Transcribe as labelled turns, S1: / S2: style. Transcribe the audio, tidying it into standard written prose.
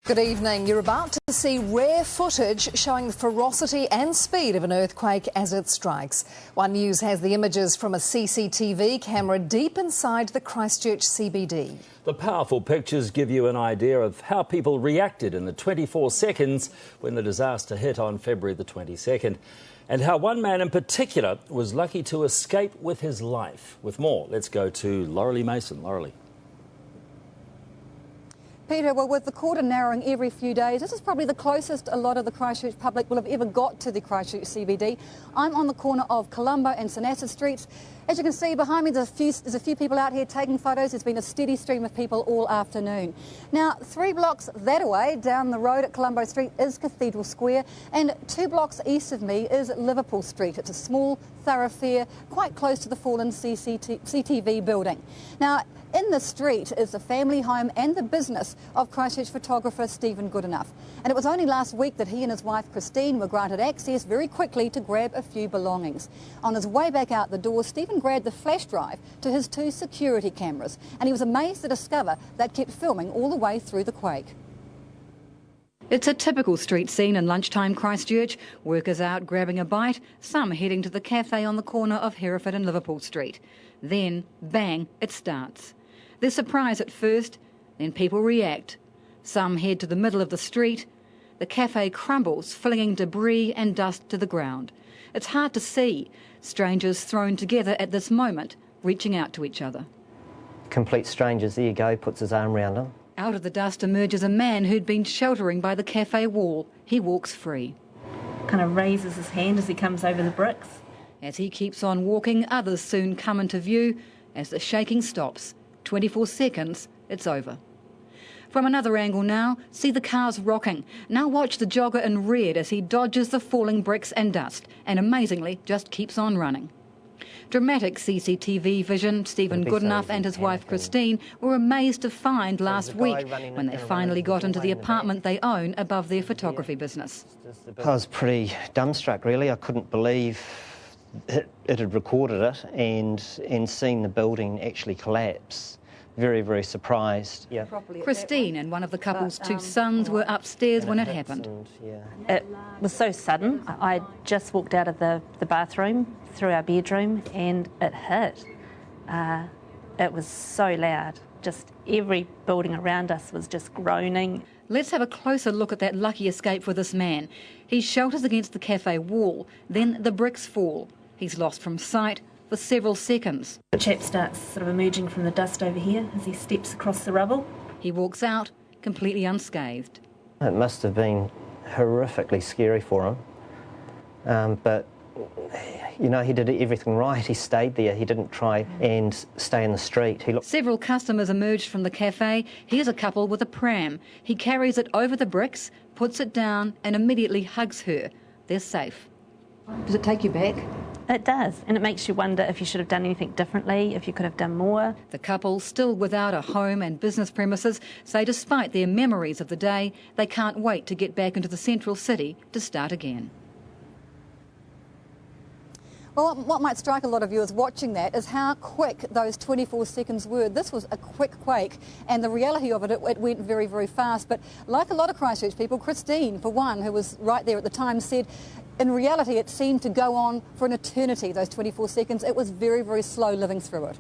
S1: Good evening. You're about to see rare footage showing the ferocity and speed of an earthquake as it strikes. One News has the images from a CCTV camera deep inside the Christchurch CBD.
S2: The powerful pictures give you an idea of how people reacted in the 24 seconds when the disaster hit on February the 22nd, and how one man in particular was lucky to escape with his life. With more, let's go to Laurelie Mason. Laurelie.
S3: Peter, well, with the cordon narrowing every few days, this is probably the closest a lot of the Christchurch public will have ever got to the Christchurch CBD. I'm on the corner of Colombo and St Asaph Streets. As you can see behind me, there's a few people out here taking photos. There's been a steady stream of people all afternoon. Now, 3 blocks that way, down the road at Colombo Street, is Cathedral Square, and 2 blocks east of me is Liverpool Street. It's a small thoroughfare quite close to the fallen CCTV building. Now, in the street is the family home and the business of Christchurch photographer Stephen Goodenough. And it was only last week that he and his wife Christine were granted access very quickly to grab a few belongings. On his way back out the door, Stephen grabbed the flash drive to his 2 security cameras, and he was amazed to discover they'd kept filming all the way through the quake.
S4: It's a typical street scene in lunchtime Christchurch. Workers out grabbing a bite, some heading to the cafe on the corner of Hereford and Liverpool Street. Then, bang, it starts. They're surprised at first, then people react. Some head to the middle of the street. The cafe crumbles, flinging debris and dust to the ground. It's hard to see. Strangers thrown together at this moment, reaching out to each other.
S5: Complete strangers, there you go, puts his arm around them.
S4: Out of the dust emerges a man who'd been sheltering by the cafe wall. He walks free.
S6: Kind of raises his hand as he comes over the bricks.
S4: As he keeps on walking, others soon come into view. As the shaking stops, 24 seconds, it's over. From another angle now, see the cars rocking. Now watch the jogger in red as he dodges the falling bricks and dust, and amazingly just keeps on running. Dramatic CCTV vision. Stephen Goodenough and his wife Christine were amazed to find last week when they finally got into the apartment they own above their photography business.
S5: I was pretty dumbstruck, really. I couldn't believe it had recorded it and seen the building actually collapse. Very, very surprised. Yeah.
S4: Christine and one of the couple's 2 sons were upstairs when it happened.
S6: It was so sudden. I just walked out of the bathroom through our bedroom and it hit. It was so loud. Just every building around us was just groaning.
S4: Let's have a closer look at that lucky escape for this man. He shelters against the cafe wall, then the bricks fall. He's lost from sight for several seconds.
S6: The chap starts sort of emerging from the dust over here as he steps across the rubble.
S4: He walks out completely unscathed.
S5: It must have been horrifically scary for him, but you know, he did everything right. He stayed there. He didn't try and stay in the street.
S4: Several customers emerged from the cafe. Here's a couple with a pram. He carries it over the bricks, puts it down and immediately hugs her. They're safe.
S3: Does it take you back?
S6: It does, and it makes you wonder if you should have done anything differently, if you could have done more.
S4: The couple, still without a home and business premises, say despite their memories of the day, they can't wait to get back into the central city to start again.
S3: Well, what might strike a lot of viewers watching that is how quick those 24 seconds were. This was a quick quake, and the reality of it, it went very, very fast. But like a lot of Christchurch people, Christine, for one, who was right there at the time, said in reality it seemed to go on for an eternity, those 24 seconds. It was very, very slow living through it.